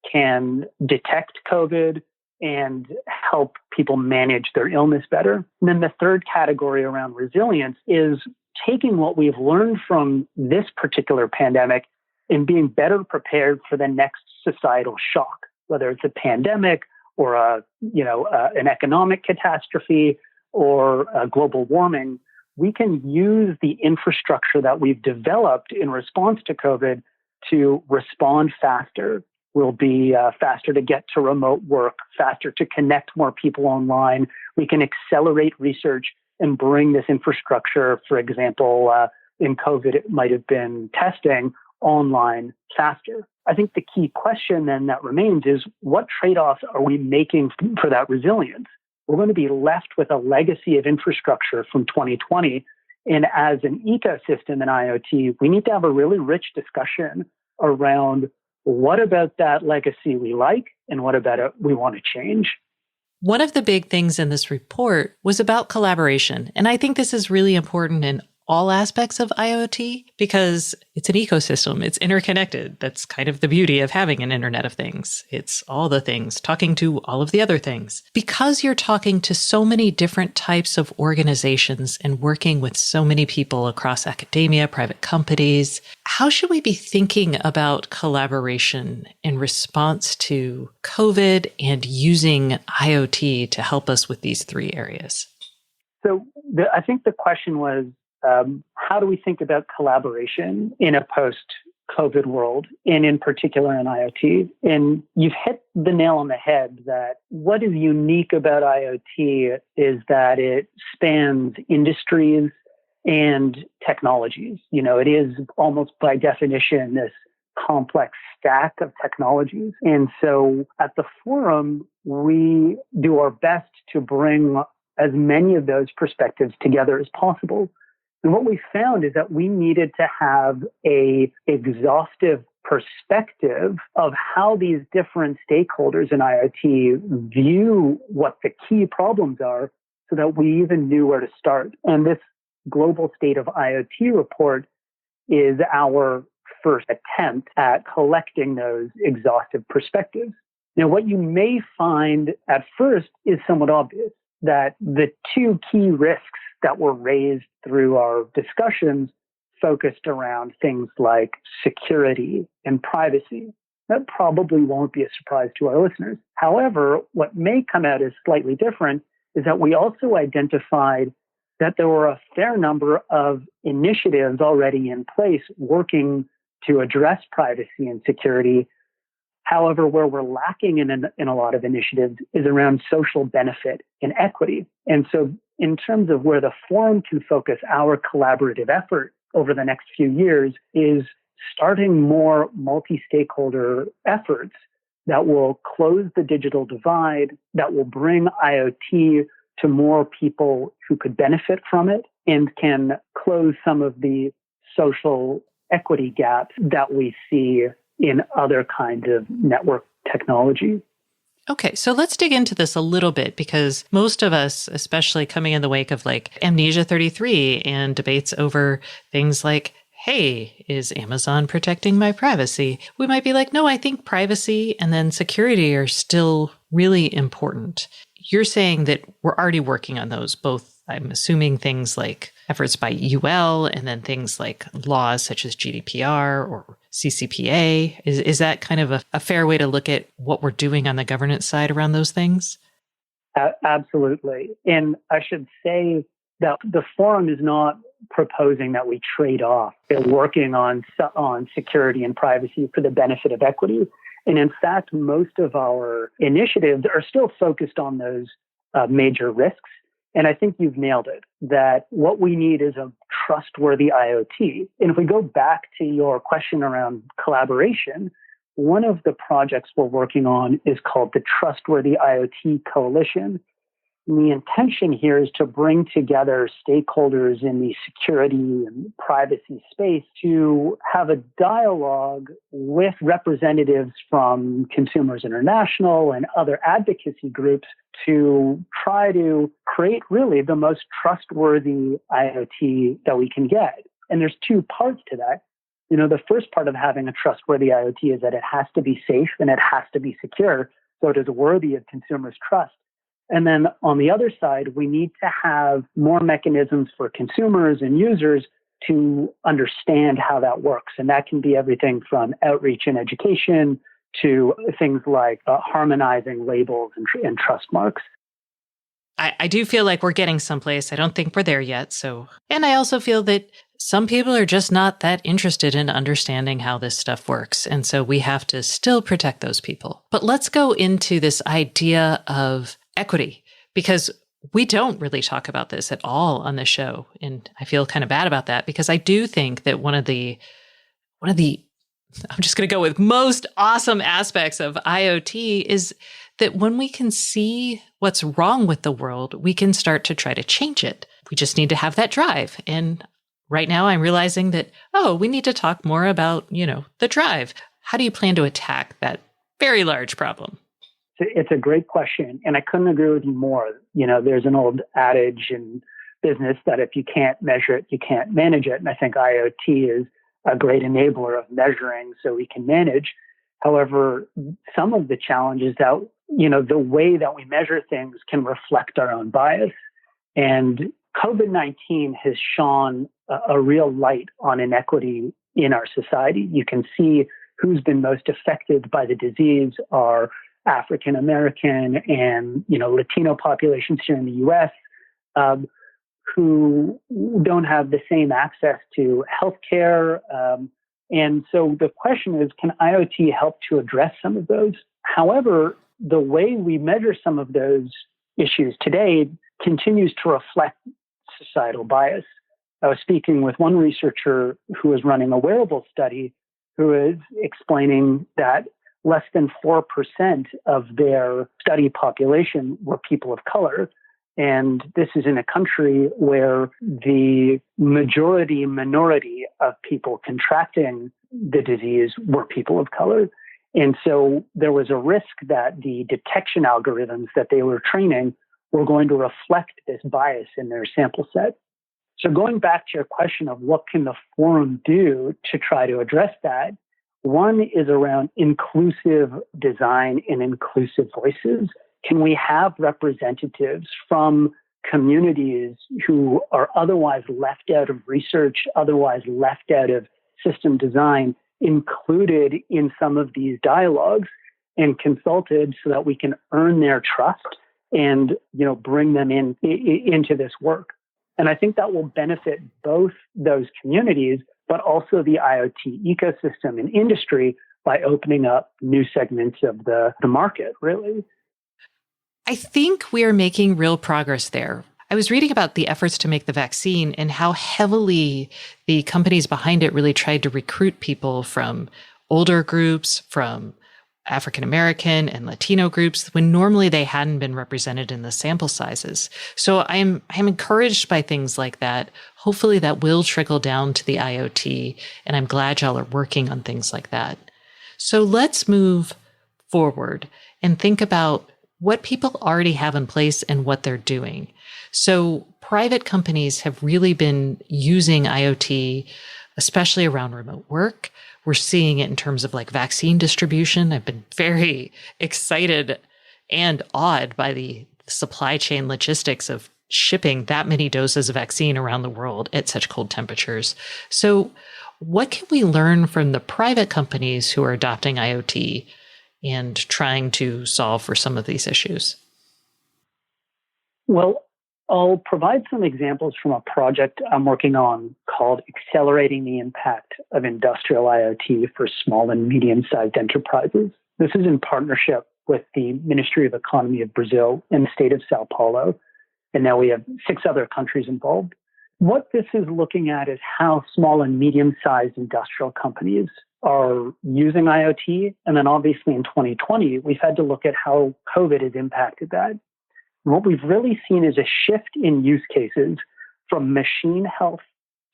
can detect COVID and help people manage their illness better. And then the third category around resilience is taking what we've learned from this particular pandemic and being better prepared for the next societal shock, whether it's a pandemic or an economic catastrophe or global warming. We can use the infrastructure that we've developed in response to COVID to respond faster. We'll be faster to get to remote work, faster to connect more people online. We can accelerate research and bring this infrastructure, for example, in COVID, it might have been testing online faster. I think the key question then that remains is what trade-offs are we making for that resilience? We're going to be left with a legacy of infrastructure from 2020. And as an ecosystem in IoT, we need to have a really rich discussion around what about that legacy we like and what about it we want to change. One of the big things in this report was about collaboration. And I think this is really important in all aspects of IoT because it's an ecosystem. It's interconnected. That's kind of the beauty of having an Internet of Things. It's all the things talking to all of the other things. Because you're talking to so many different types of organizations and working with so many people across academia, private companies, how should we be thinking about collaboration in response to COVID and using IoT to help us with these three areas? So I think the question was, how do we think about collaboration in a post-COVID world, and in particular in IoT? And you've hit the nail on the head that what is unique about IoT is that it spans industries and technologies. It is almost by definition this complex stack of technologies. And so at the forum, we do our best to bring as many of those perspectives together as possible. And what we found is that we needed to have an exhaustive perspective of how these different stakeholders in IoT view what the key problems are so that we even knew where to start. And this Global State of IoT report is our first attempt at collecting those exhaustive perspectives. Now, what you may find at first is somewhat obvious, that the two key risks that were raised through our discussions focused around things like security and privacy. That probably won't be a surprise to our listeners. However, what may come out as slightly different is that we also identified that there were a fair number of initiatives already in place working to address privacy and security. However, where we're lacking in a lot of initiatives is around social benefit and equity. And so in terms of where the forum can focus our collaborative effort over the next few years is starting more multi-stakeholder efforts that will close the digital divide, that will bring IoT to more people who could benefit from it and can close some of the social equity gaps that we see in other kinds of network technology. Okay, so let's dig into this a little bit because most of us, especially coming in the wake of like Amnesia 33 and debates over things like, hey, is Amazon protecting my privacy? We might be like, no, I think privacy and then security are still really important. You're saying that we're already working on those, both, I'm assuming, things like efforts by UL and then things like laws such as GDPR or CCPA. Is that kind of a fair way to look at what we're doing on the governance side around those things? Absolutely. And I should say that the forum is not proposing that we trade off. They're working on security and privacy for the benefit of equity. And in fact, most of our initiatives are still focused on those major risks. And I think you've nailed it, that what we need is a trustworthy IoT. And if we go back to your question around collaboration, one of the projects we're working on is called the Trustworthy IoT Coalition. And the intention here is to bring together stakeholders in the security and privacy space to have a dialogue with representatives from Consumers International and other advocacy groups to try to create really the most trustworthy IoT that we can get. And there's two parts to that. The first part of having a trustworthy IoT is that it has to be safe and it has to be secure, so it is worthy of consumers' trust. And then on the other side, we need to have more mechanisms for consumers and users to understand how that works. And that can be everything from outreach and education to things like harmonizing labels and trust marks. I do feel like we're getting someplace. I don't think we're there yet. And I also feel that some people are just not that interested in understanding how this stuff works. And so we have to still protect those people. But let's go into this idea of equity, because we don't really talk about this at all on the show. And I feel kind of bad about that because I do think that one of the I'm just going to go with most awesome aspects of IoT is that when we can see what's wrong with the world, we can start to try to change it. We just need to have that drive. And right now I'm realizing that, we need to talk more about, the drive. How do you plan to attack that very large problem? It's a great question. And I couldn't agree with you more. There's an old adage in business that if you can't measure it, you can't manage it. And I think IoT is a great enabler of measuring so we can manage. However, some of the challenges that, the way that we measure things can reflect our own bias. And COVID-19 has shone a real light on inequity in our society. You can see who's been most affected by the disease are African American and, Latino populations here in the U.S. Who don't have the same access to healthcare. And so the question is, can IoT help to address some of those? However, the way we measure some of those issues today continues to reflect societal bias. I was speaking with one researcher who was running a wearable study who is explaining that less than 4% of their study population were people of color. And this is in a country where the minority of people contracting the disease were people of color. And so there was a risk that the detection algorithms that they were training were going to reflect this bias in their sample set. So going back to your question of what can the forum do to try to address that, one is around inclusive design and inclusive voices. Can we have representatives from communities who are otherwise left out of research, otherwise left out of system design, included in some of these dialogues and consulted so that we can earn their trust and, bring them into this work? And I think that will benefit both those communities, but also the IoT ecosystem and industry by opening up new segments of the market, really. I think we are making real progress there. I was reading about the efforts to make the vaccine and how heavily the companies behind it really tried to recruit people from older groups, from African American and Latino groups, when normally they hadn't been represented in the sample sizes. So I'm encouraged by things like that. Hopefully that will trickle down to the IoT, and I'm glad y'all are working on things like that. So let's move forward and think about what people already have in place and what they're doing. So private companies have really been using IoT, especially around remote work. We're seeing it in terms of like vaccine distribution. I've been very excited and awed by the supply chain logistics of shipping that many doses of vaccine around the world at such cold temperatures. So what can we learn from the private companies who are adopting IoT and trying to solve for some of these issues? Well, I'll provide some examples from a project I'm working on called Accelerating the Impact of Industrial IoT for Small and Medium-Sized Enterprises. This is in partnership with the Ministry of Economy of Brazil and the state of Sao Paulo. And now we have 6 other countries involved. What this is looking at is how small and medium-sized industrial companies are using IoT. And then obviously in 2020, we've had to look at how COVID has impacted that. And what we've really seen is a shift in use cases from machine health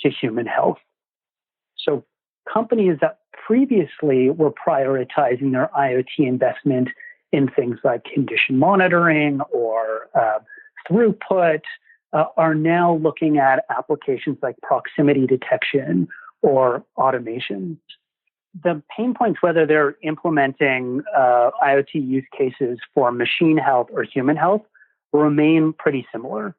to human health. So companies that previously were prioritizing their IoT investment in things like condition monitoring or throughput are now looking at applications like proximity detection or automation. The pain points, whether they're implementing IoT use cases for machine health or human health, remain pretty similar.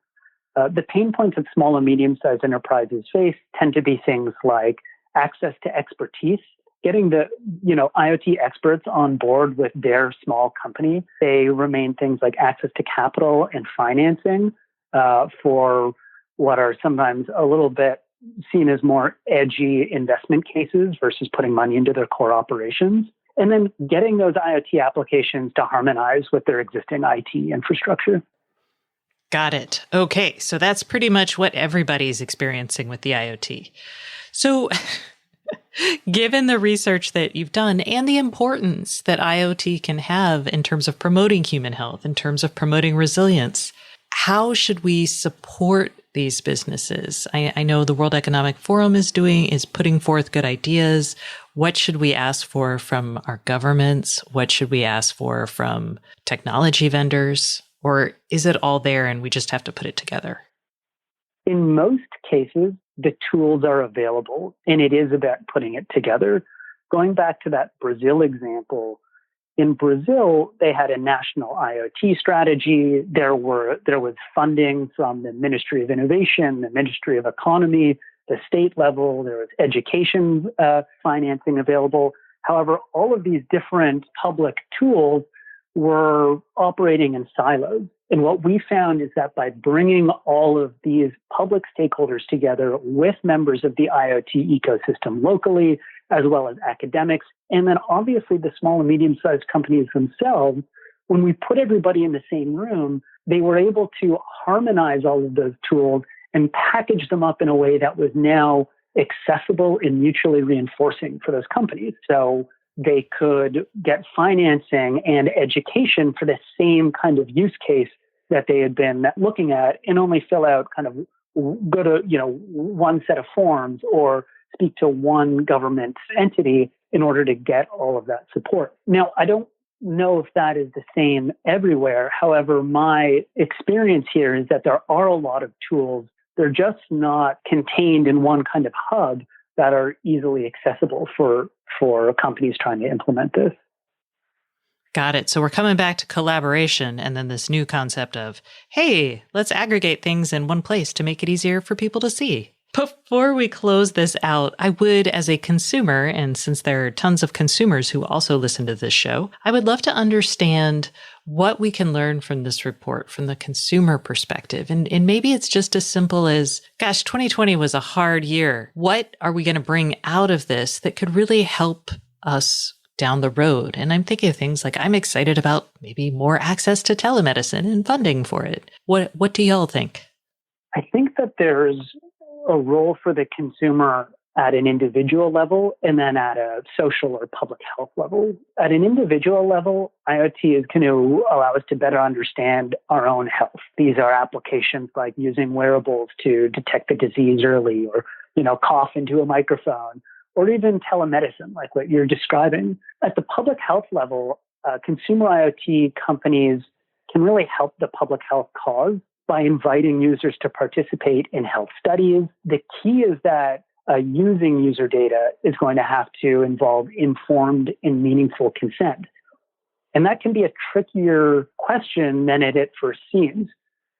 The pain points that small and medium-sized enterprises face tend to be things like access to expertise, getting the IoT experts on board with their small company. They remain things like access to capital and financing for what are sometimes a little bit seen as more edgy investment cases versus putting money into their core operations. And then getting those IoT applications to harmonize with their existing IT infrastructure. Got it. Okay. So that's pretty much what everybody's experiencing with the IoT. So given the research that you've done and the importance that IoT can have in terms of promoting human health, in terms of promoting resilience, how should we support these businesses? I know the World Economic Forum is putting forth good ideas. What should we ask for from our governments? What should we ask for from technology vendors? Or is it all there and we just have to put it together? in most cases, the tools are available, and it is about putting it together. Going back to that Brazil example, in Brazil, they had a national IoT strategy. There was funding from the Ministry of Innovation, the Ministry of Economy, the state level. There was education financing available. However, all of these different public tools were operating in silos. And what we found is that by bringing all of these public stakeholders together with members of the IoT ecosystem locally, as well as academics, and then obviously the small and medium-sized companies themselves, when we put everybody in the same room, they were able to harmonize all of those tools and package them up in a way that was now accessible and mutually reinforcing for those companies. So they could get financing and education for the same kind of use case that they had been looking at, and only fill out go to one set of forms or speak to one government entity in order to get all of that support. Now, I don't know if that is the same everywhere. However, my experience here is that there are a lot of tools. They're just not contained in one kind of hub that are easily accessible for companies trying to implement this. Got it. So we're coming back to collaboration and then this new concept of, hey, let's aggregate things in one place to make it easier for people to see. Before we close this out, I would, as a consumer, and since there are tons of consumers who also listen to this show, I would love to understand what we can learn from this report from the consumer perspective. And maybe it's just as simple as, gosh, 2020 was a hard year. What are we going to bring out of this that could really help us down the road? And I'm thinking of things like, I'm excited about maybe more access to telemedicine and funding for it. What do y'all think? I think that there's a role for the consumer at an individual level and then at a social or public health level. At an individual level, IoT is going to allow us to better understand our own health. These are applications like using wearables to detect the disease early, or, cough into a microphone, or even telemedicine, like what you're describing. At the public health level, consumer IoT companies can really help the public health cause by inviting users to participate in health studies. The key is that using user data is going to have to involve informed and meaningful consent. And that can be a trickier question than it at first seems.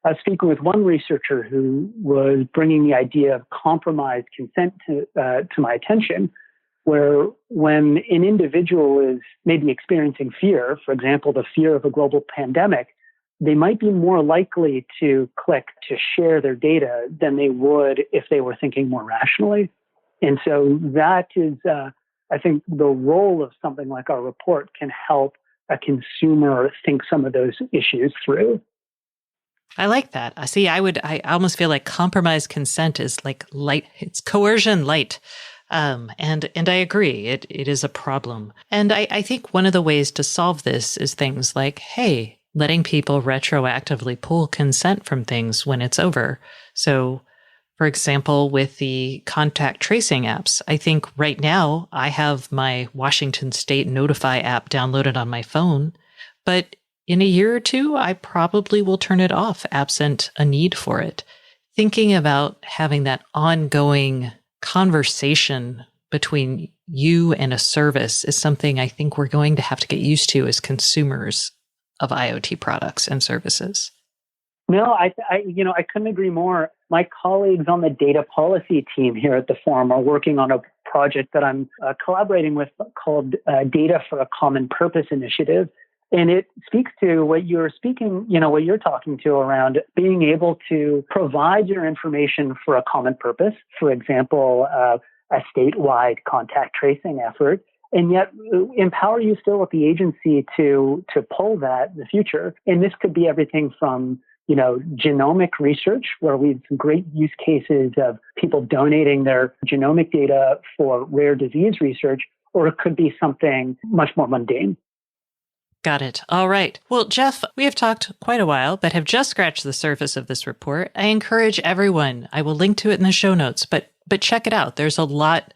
I was speaking with one researcher who was bringing the idea of compromised consent to my attention, where when an individual is maybe experiencing fear, for example, the fear of a global pandemic, they might be more likely to click to share their data than they would if they were thinking more rationally. And so that is, I think, the role of something like our report can help a consumer think some of those issues through. I like that. I almost feel like compromised consent is like light. It's coercion light. And I agree. It is a problem. And I think one of the ways to solve this is things like, hey, letting people retroactively pull consent from things when it's over. So, for example, with the contact tracing apps, I think right now I have my Washington State Notify app downloaded on my phone, but in a year or two, I probably will turn it off absent a need for it. Thinking about having that ongoing conversation between you and a service is something I think we're going to have to get used to as consumers of IoT products and services. No, I couldn't agree more. My colleagues on the data policy team here at the Forum are working on a project that I'm collaborating with called Data for a Common Purpose Initiative. And it speaks to what you're talking to around being able to provide your information for a common purpose. For example, a statewide contact tracing effort, and yet empower you still with the agency to pull that in the future. And this could be everything from, genomic research, where we have some great use cases of people donating their genomic data for rare disease research, or it could be something much more mundane. Got it. All right. Well, Jeff, we have talked quite a while, but have just scratched the surface of this report. I encourage everyone, I will link to it in the show notes, but check it out. There's a lot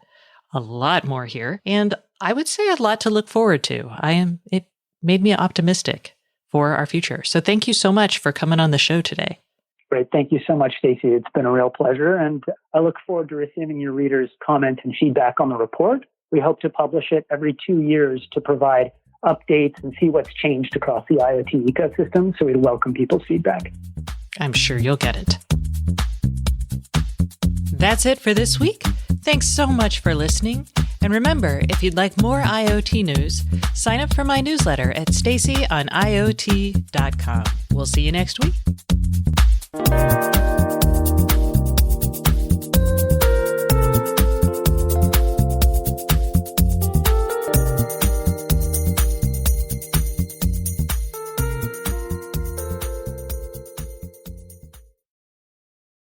more here. And I would say a lot to look forward to. It made me optimistic for our future. So thank you so much for coming on the show today. Great. Thank you so much, Stacy. It's been a real pleasure, and I look forward to receiving your readers' comments and feedback on the report. We hope to publish it every 2 years to provide updates and see what's changed across the IoT ecosystem, so we welcome people's feedback. I'm sure you'll get it. That's it for this week. Thanks so much for listening. And remember, if you'd like more IoT news, sign up for my newsletter at stacyoniot.com. We'll see you next week.